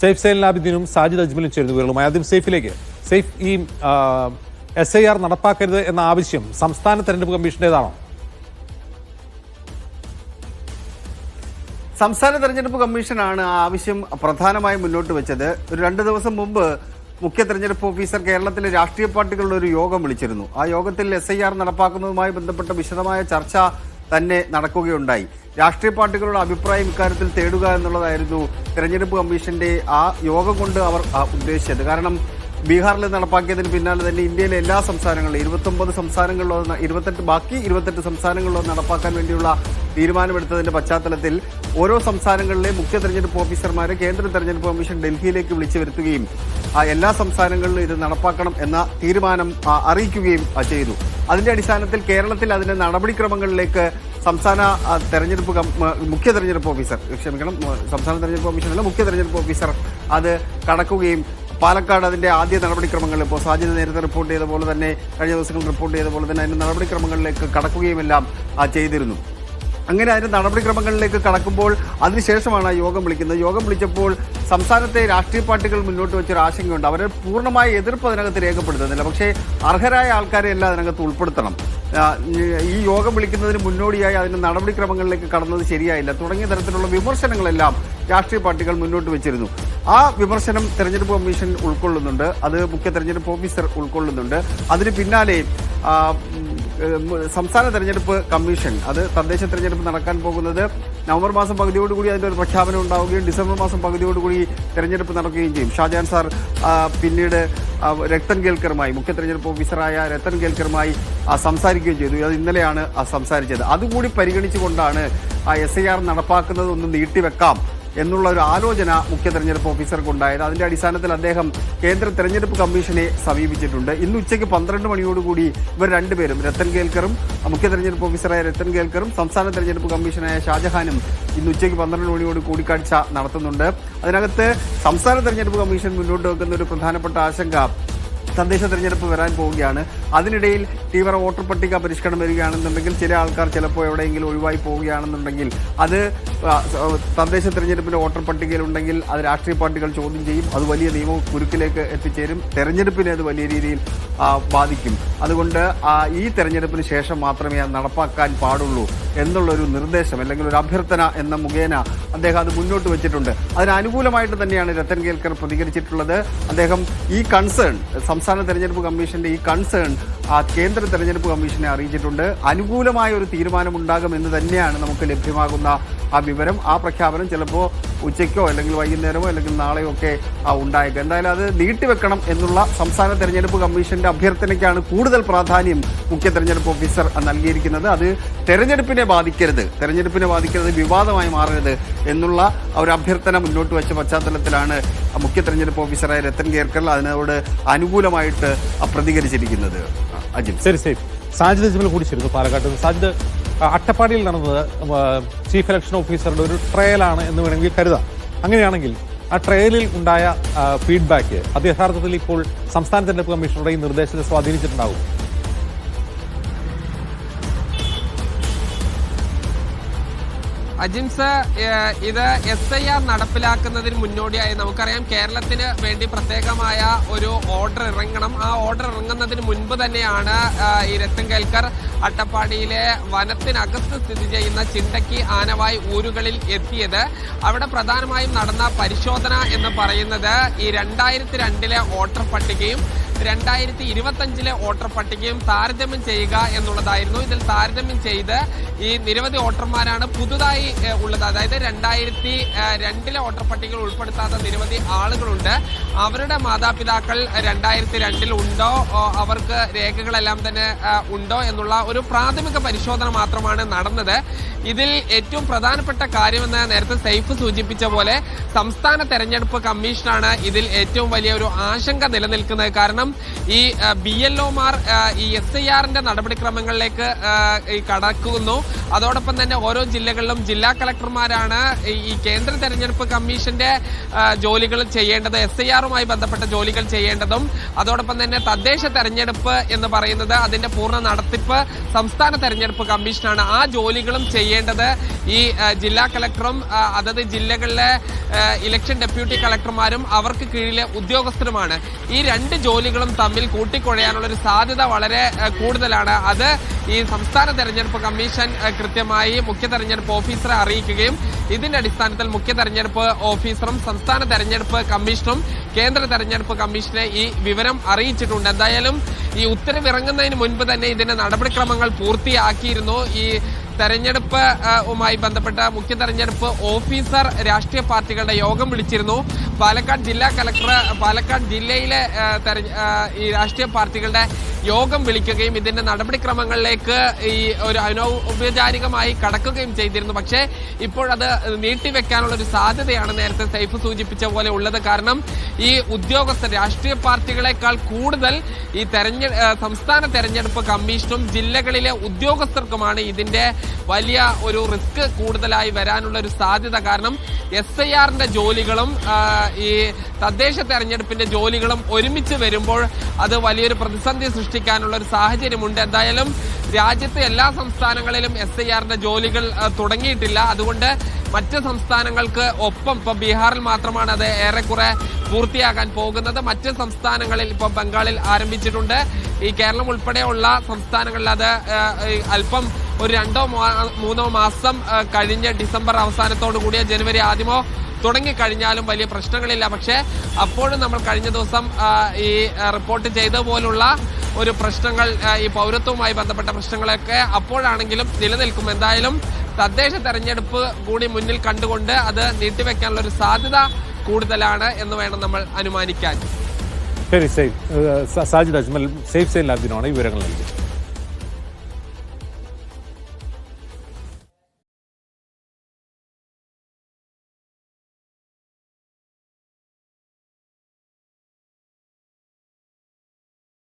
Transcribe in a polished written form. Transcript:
സെയ്ഫ് സൈലാബിദ്ദീനും സാജിദ് അജ്മലും ചേർന്ന് വിവരങ്ങളുമായി. ആദ്യം സെയ്ഫിലേക്ക്. സെയ്ഫ്, ഈ SIR നടപ്പാക്കരുത് എന്ന ആവശ്യം സംസ്ഥാന തെരഞ്ഞെടുപ്പ് കമ്മീഷന്റേതാണോ? സംസ്ഥാന തെരഞ്ഞെടുപ്പ് കമ്മീഷനാണ് ആ ആവശ്യം പ്രധാനമായും മുന്നോട്ട് വെച്ചത്. ഒരു 2 ദിവസം മുമ്പ് മുഖ്യ തെരഞ്ഞെടുപ്പ് ഓഫീസർ കേരളത്തിലെ രാഷ്ട്രീയ പാർട്ടികളുടെ ഒരു യോഗം വിളിച്ചിരുന്നു. ആ യോഗത്തിൽ SIR നടപ്പാക്കുന്നതുമായി ബന്ധപ്പെട്ട വിശദമായ ചർച്ച തന്നെ നടക്കുകയുണ്ടായി. രാഷ്ട്രീയ പാർട്ടികളുടെ അഭിപ്രായം ഇക്കാര്യത്തിൽ തേടുക എന്നുള്ളതായിരുന്നു തെരഞ്ഞെടുപ്പ് കമ്മീഷന്റെ ആ യോഗം കൊണ്ട് അവർ ഉദ്ദേശിച്ചത്. കാരണം ബീഹാറിൽ നടപ്പാക്കിയതിന് പിന്നാലെ തന്നെ ഇന്ത്യയിലെ എല്ലാ സംസ്ഥാനങ്ങളിലും 29 സംസ്ഥാനങ്ങളിലോ 28 സംസ്ഥാനങ്ങളിലോ നടപ്പാക്കാൻ വേണ്ടിയുള്ള തീരുമാനമെടുത്തതിന്റെ പശ്ചാത്തലത്തിൽ ഓരോ സംസ്ഥാനങ്ങളിലെ മുഖ്യ തെരഞ്ഞെടുപ്പ് ഓഫീസർമാരെ കേന്ദ്ര തെരഞ്ഞെടുപ്പ് കമ്മീഷൻ ഡൽഹിയിലേക്ക് വിളിച്ചു വരുത്തുകയും എല്ലാ സംസ്ഥാനങ്ങളിലും ഇത് നടപ്പാക്കണം എന്ന തീരുമാനം അറിയിക്കുകയും ചെയ്തു. അതിന്റെ അടിസ്ഥാനത്തിൽ കേരളത്തിൽ അതിന്റെ നടപടിക്രമങ്ങളിലേക്ക് സംസ്ഥാന മുഖ്യ തെരഞ്ഞെടുപ്പ് ഓഫീസർ സംസ്ഥാന തെരഞ്ഞെടുപ്പ് കമ്മീഷനല്ല, മുഖ്യ തെരഞ്ഞെടുപ്പ് ഓഫീസർ അത് കടക്കുകയും പാലക്കാട് അതിന്റെ ആദ്യ നടപടിക്രമങ്ങൾ ഇപ്പോൾ സാജിദ് നേരത്തെ റിപ്പോർട്ട് ചെയ്ത പോലെ തന്നെ കഴിഞ്ഞ ദിവസങ്ങളിൽ റിപ്പോർട്ട് ചെയ്ത പോലെ തന്നെ അതിന്റെ നടപടിക്രമങ്ങളിലേക്ക് കടക്കുകയും എല്ലാം ചെയ്തിരുന്നു. അങ്ങനെ അതിന്റെ നടപടിക്രമങ്ങളിലേക്ക് കടക്കുമ്പോൾ അതിനുശേഷമാണ് യോഗം വിളിക്കുന്നത്. യോഗം വിളിച്ചപ്പോൾ സംസ്ഥാനത്തെ രാഷ്ട്രീയ പാർട്ടികൾ മുന്നോട്ട് വെച്ചൊരു ആശങ്കയുണ്ട്. അവരെ പൂർണ്ണമായ എതിർപ്പ് അതിനകത്ത് രേഖപ്പെടുത്തുന്നില്ല. പക്ഷേ അർഹരായ ആൾക്കാരെ എല്ലാം അതിനകത്ത് ഉൾപ്പെടുത്തണം. ഈ യോഗം വിളിക്കുന്നതിന് മുന്നോടിയായി അതിന്റെ നടപടിക്രമങ്ങളിലേക്ക് കടന്നത് ശരിയായില്ല തുടങ്ങിയ തരത്തിലുള്ള വിമർശനങ്ങളെല്ലാം രാഷ്ട്രീയ പാർട്ടികൾ മുന്നോട്ട് വെച്ചിരുന്നു. ആ വിമർശനം തെരഞ്ഞെടുപ്പ് കമ്മീഷൻ ഉൾക്കൊള്ളുന്നുണ്ട്, അത് മുഖ്യ തെരഞ്ഞെടുപ്പ് ഓഫീസർ ഉൾക്കൊള്ളുന്നുണ്ട്. അതിന് പിന്നാലെ സംസ്ഥാന തെരഞ്ഞെടുപ്പ് കമ്മീഷൻ അത് തദ്ദേശ തെരഞ്ഞെടുപ്പ് നടക്കാൻ പോകുന്നത് നവംബർ മാസം പകുതിയോടുകൂടി അതിന്റെ ഒരു പ്രഖ്യാപനം ഉണ്ടാവുകയും ഡിസംബർ മാസം പകുതിയോടുകൂടി തെരഞ്ഞെടുപ്പ് നടക്കുകയും ചെയ്യും. ഷാജഹാൻ സാർ പിന്നീട് രത്തൻ കേൽക്കറുമായി മുഖ്യ തെരഞ്ഞെടുപ്പ് ഓഫീസറായ രത്തൻ കേൽക്കറുമായി സംസാരിക്കുകയും ചെയ്തു. അത് ഇന്നലെയാണ് സംസാരിച്ചത്. അതുകൂടി പരിഗണിച്ചുകൊണ്ടാണ് SIR നടപ്പാക്കുന്നത് ഒന്ന് നീട്ടിവെക്കാം എന്നുള്ള ഒരു ആലോചന മുഖ്യ തെരഞ്ഞെടുപ്പ് ഓഫീസർക്കുണ്ടായത്. അതിന്റെ അടിസ്ഥാനത്തിൽ അദ്ദേഹം കേന്ദ്ര തെരഞ്ഞെടുപ്പ് കമ്മീഷനെ സമീപിച്ചിട്ടുണ്ട്. ഇന്ന് ഉച്ചയ്ക്ക് 12 മണിയോടുകൂടി ഇവർ രണ്ടുപേരും രത്തൻ കേൽക്കറും മുഖ്യ തെരഞ്ഞെടുപ്പ് ഓഫീസറായ രത്തൻ കേൽക്കറും സംസ്ഥാന തെരഞ്ഞെടുപ്പ് കമ്മീഷനായ ഷാജഹാനും ഇന്ന് ഉച്ചയ്ക്ക് 12 മണിയോട് കൂടിക്കാഴ്ച നടത്തുന്നുണ്ട്. അതിനകത്ത് സംസ്ഥാന തെരഞ്ഞെടുപ്പ് കമ്മീഷൻ മുന്നോട്ട് വെക്കുന്ന ഒരു പ്രധാനപ്പെട്ട ആശങ്ക തദ്ദേശ തെരഞ്ഞെടുപ്പ് വരാൻ പോവുകയാണ്. അതിനിടയിൽ തീവ്ര വോട്ടർ പട്ടിക പരിഷ്കരണം വരികയാണെന്നുണ്ടെങ്കിൽ ചില ആൾക്കാർ ചിലപ്പോൾ എവിടെയെങ്കിലും ഒഴിവായി പോവുകയാണെന്നുണ്ടെങ്കിൽ അത് തദ്ദേശ തെരഞ്ഞെടുപ്പിന്റെ വോട്ടർ പട്ടികയിലുണ്ടെങ്കിൽ അത് രാഷ്ട്രീയ പാർട്ടികൾ ചോദ്യം ചെയ്യും. അത് വലിയ നിയമ കുരുക്കിലേക്ക് എത്തിച്ചേരും. തെരഞ്ഞെടുപ്പിനെ അത് വലിയ രീതിയിൽ ബാധിക്കും. അതുകൊണ്ട് ഈ തെരഞ്ഞെടുപ്പിന് ശേഷം മാത്രമേ അത് നടപ്പാക്കാൻ പാടുള്ളൂ എന്നുള്ളൊരു നിർദ്ദേശം അല്ലെങ്കിൽ ഒരു അഭ്യർത്ഥന എന്ന മുഖേന അദ്ദേഹം അത് മുന്നോട്ട് വെച്ചിട്ടുണ്ട്. അതിന് അനുകൂലമായിട്ട് തന്നെയാണ് രത്തൻ കേൽക്കർ പ്രതികരിച്ചിട്ടുള്ളത്. അദ്ദേഹം ഈ കൺസേൺ സംസ്ഥാന തെരഞ്ഞെടുപ്പ് കമ്മീഷന്റെ ഈ കൺസേൺ കേന്ദ്ര തെരഞ്ഞെടുപ്പ് കമ്മീഷനെ അറിയിച്ചിട്ടുണ്ട്. അനുകൂലമായ ഒരു തീരുമാനമുണ്ടാകുമെന്ന് തന്നെയാണ് നമുക്ക് ലഭ്യമാകുന്ന ആ വിവരം. ആ പ്രഖ്യാപനം ചിലപ്പോൾ ഉച്ചയ്ക്കോ അല്ലെങ്കിൽ വൈകുന്നേരമോ അല്ലെങ്കിൽ നാളെയോ ഒക്കെ ഉണ്ടായേക്കും. എന്തായാലും അത് നീട്ടിവെക്കണം എന്നുള്ള സംസ്ഥാന തെരഞ്ഞെടുപ്പ് കമ്മീഷന്റെ അഭ്യർത്ഥനയ്ക്കാണ് കൂടുതൽ പ്രാധാന്യം മുഖ്യ തെരഞ്ഞെടുപ്പ് ഓഫീസർ നൽകിയിരിക്കുന്നത്. അത് തെരഞ്ഞെടുപ്പിനെ ബാധിക്കരുത്, വിവാദമായി മാറരുത് എന്നുള്ള ഒരു അഭ്യർത്ഥന മുന്നോട്ട് വെച്ച പശ്ചാത്തലത്തിലാണ് മുഖ്യ തെരഞ്ഞെടുപ്പ് ഓഫീസറായ രത്തൻ കേൽക്കർ അതിനോട് അനുകൂലമായിട്ട് പ്രതികരിച്ചിരിക്കുന്നത്. അജിത്, ശരി. സാജിദ് അജ്മൽ കൂടി ചേരുന്നു പാലക്കാട്ട്. സാജിദ്, അട്ടപ്പാടിയിൽ നടന്നത് ചീഫ് ഇലക്ഷൻ ഓഫീസറുടെ ഒരു ട്രയലാണ് എന്ന് വേണമെങ്കിൽ കരുതാം. അങ്ങനെയാണെങ്കിൽ ആ ട്രയലിൽ ഉണ്ടായ ഫീഡ്ബാക്ക് അത് യഥാർത്ഥത്തിൽ ഇപ്പോൾ സംസ്ഥാന തെരഞ്ഞെടുപ്പ് കമ്മീഷണറുടെ ഈ നിർദ്ദേശത്തെ സ്വാധീനിച്ചിട്ടുണ്ടാകും. അജിംസ്, ഇത് SIR നടപ്പിലാക്കുന്നതിന് മുന്നോടിയായി നമുക്കറിയാം കേരളത്തിന് വേണ്ടി പ്രത്യേകമായ ഒരു ഓർഡർ ഇറങ്ങണം. ആ ഓർഡർ ഇറങ്ങുന്നതിന് മുൻപ് തന്നെയാണ് ഈ രത്തൻ കേൽക്കർ അട്ടപ്പാടിയിലെ വനത്തിനകത്ത് സ്ഥിതി ചെയ്യുന്ന ചിണ്ടക്കി ആനവായ് ഊരുകളിൽ എത്തിയത്. അവിടെ പ്രധാനമായും നടന്ന പരിശോധന എന്ന് പറയുന്നത് ഈ 2002 വോട്ടർ പട്ടികയും 2025 വോട്ടർ പട്ടികയും താരതമ്യം ചെയ്യുക എന്നുള്ളതായിരുന്നു. ഇതിൽ താരതമ്യം ചെയ്ത് ഈ നിരവധി വോട്ടർമാരാണ് പുതുതായി ഉള്ളത്. അതായത് 2002 വോട്ടർ പട്ടികയിൽ ഉൾപ്പെടുത്താത്ത നിരവധി ആളുകളുണ്ട്. അവരുടെ മാതാപിതാക്കൾ 2002 ഉണ്ടോ, അവർക്ക് രേഖകളെല്ലാം തന്നെ ഉണ്ടോ എന്നുള്ള ഒരു പ്രാഥമിക പരിശോധന മാത്രമാണ് നടന്നത്. ഇതിൽ ഏറ്റവും പ്രധാനപ്പെട്ട കാര്യമെന്ന് നേരത്തെ സെയ്ഫ് സൂചിപ്പിച്ച പോലെ സംസ്ഥാന തെരഞ്ഞെടുപ്പ് കമ്മീഷനാണ് ഇതിൽ ഏറ്റവും വലിയ ഒരു ആശങ്ക നിലനിൽക്കുന്നത്. കാരണം കാരണം ഈ BLOമാർ ഈ SIRന്റെ നടപടിക്രമങ്ങളിലേക്ക് കടക്കുന്നു. അതോടൊപ്പം തന്നെ ഓരോ ജില്ലകളിലും ജില്ലാ കളക്ടർമാരാണ് ഈ കേന്ദ്ര തെരഞ്ഞെടുപ്പ് കമ്മീഷന്റെ ജോലികൾ ചെയ്യേണ്ടത്, SIRുമായി ബന്ധപ്പെട്ട ജോലികൾ ചെയ്യേണ്ടതും. അതോടൊപ്പം തന്നെ തദ്ദേശ തെരഞ്ഞെടുപ്പ് എന്ന് പറയുന്നത് അതിന്റെ പൂർണ്ണ നടത്തിപ്പ് സംസ്ഥാന തെരഞ്ഞെടുപ്പ് കമ്മീഷനാണ്. ആ ജോലികളും ചെയ്യേണ്ടത് ഈ ജില്ലാ കളക്ടറും അതത് ജില്ലകളിലെ ഇലക്ഷൻ ഡെപ്യൂട്ടി കളക്ടർമാരും അവർക്ക് കീഴിലെ ഉദ്യോഗസ്ഥരുമാണ്. ഈ രണ്ട് ജോലികളും തമ്മിൽ കൂട്ടിക്കുഴയാനുള്ള ഒരു സാധ്യത വളരെ കൂടുതലാണ്. അത് ഈ സംസ്ഥാന തെരഞ്ഞെടുപ്പ് കമ്മീഷൻ കൃത്യമായി മുഖ്യ തെരഞ്ഞെടുപ്പ് ഓഫീസറെ അറിയിക്കുകയും ഇതിന്റെ അടിസ്ഥാനത്തിൽ മുഖ്യ തെരഞ്ഞെടുപ്പ് ഓഫീസറും സംസ്ഥാന തെരഞ്ഞെടുപ്പ് കമ്മീഷണറും കേന്ദ്ര തെരഞ്ഞെടുപ്പ് കമ്മീഷനെ ഈ വിവരം അറിയിച്ചിട്ടുണ്ട്. എന്തായാലും ഈ ഉത്തരവ് ഇറങ്ങുന്നതിന് മുൻപ് തന്നെ ഇതിന്റെ നടപടിക്രമങ്ങൾ പൂർത്തിയാക്കിയിരുന്നു. ഈ തെരഞ്ഞെടുപ്പുമായി ബന്ധപ്പെട്ട മുഖ്യ തെരഞ്ഞെടുപ്പ് ഓഫീസർ രാഷ്ട്രീയ പാർട്ടികളുടെ യോഗം വിളിച്ചിരുന്നു. പാലക്കാട് ജില്ലാ കളക്ടർ പാലക്കാട് ജില്ലയിലെ ഈ രാഷ്ട്രീയ പാർട്ടികളുടെ യോഗം വിളിക്കുകയും ഇതിന്റെ നടപടിക്രമങ്ങളിലേക്ക് ഈ ഒരു അനൗപചാരികമായി കടക്കുകയും ചെയ്തിരുന്നു. പക്ഷേ ഇപ്പോഴത് നീട്ടിവെക്കാനുള്ള ഒരു സാധ്യതയാണ് നേരത്തെ സൈഫ് സൂചിപ്പിച്ച പോലെ ഉള്ളത്. കാരണം ഈ ഉദ്യോഗസ്ഥർ രാഷ്ട്രീയ പാർട്ടികളെക്കാൾ കൂടുതൽ ഈ സംസ്ഥാന തെരഞ്ഞെടുപ്പ് കമ്മീഷനും ജില്ലകളിലെ ഉദ്യോഗസ്ഥർക്കുമാണ് ഇതിന്റെ വലിയ ഒരു റിസ്ക് കൂടുതലായി വരാനുള്ള ഒരു സാധ്യത. കാരണം SIRന്റെ ജോലികളും ഈ തദ്ദേശ തെരഞ്ഞെടുപ്പിന്റെ ജോലികളും ഒരുമിച്ച് വരുമ്പോൾ അത് വലിയൊരു പ്രതിസന്ധി സൃഷ്ടിക്കാനുള്ള ഒരു സാഹചര്യമുണ്ട്. എന്തായാലും രാജ്യത്തെ എല്ലാ സംസ്ഥാനങ്ങളിലും SIRന്റെ ജോലികൾ തുടങ്ങിയിട്ടില്ല. അതുകൊണ്ട് മറ്റ് സംസ്ഥാനങ്ങൾക്ക് ഒപ്പം ഇപ്പൊ ബീഹാറിൽ മാത്രമാണ് അത് ഏറെക്കുറെ പൂർത്തിയാകാൻ പോകുന്നത്. മറ്റ് സംസ്ഥാനങ്ങളിൽ ഇപ്പൊ ബംഗാളിൽ ആരംഭിച്ചിട്ടുണ്ട്. ഈ കേരളം ഉൾപ്പെടെയുള്ള സംസ്ഥാനങ്ങളിൽ അത് അല്പം ഒരു 2-3 മാസം കഴിഞ്ഞ് ഡിസംബർ അവസാനത്തോടു കൂടിയ ജനുവരി ആദ്യമോ തുടങ്ങിക്കഴിഞ്ഞാലും വലിയ പ്രശ്നങ്ങളില്ല. പക്ഷേ അപ്പോഴും നമ്മൾ കഴിഞ്ഞ ദിവസം ഈ റിപ്പോർട്ട് ചെയ്തതുപോലുള്ള ഒരു പ്രശ്നങ്ങൾ ഈ പൗരത്വവുമായി ബന്ധപ്പെട്ട പ്രശ്നങ്ങളൊക്കെ അപ്പോഴാണെങ്കിലും നിലനിൽക്കും. എന്തായാലും തദ്ദേശ തെരഞ്ഞെടുപ്പ് കൂടി മുന്നിൽ കണ്ടുകൊണ്ട് അത് നീട്ടിവെക്കാനുള്ള ഒരു സാധ്യത കൂടുതലാണ് എന്ന് വേണം നമ്മൾ അനുമാനിക്കാൻ. ശരി, സാജിദ് അജ്മൽ സേഫ് സൈൻ ലാബിനാണ് ഈ വിവരങ്ങൾ നൽകിയത്.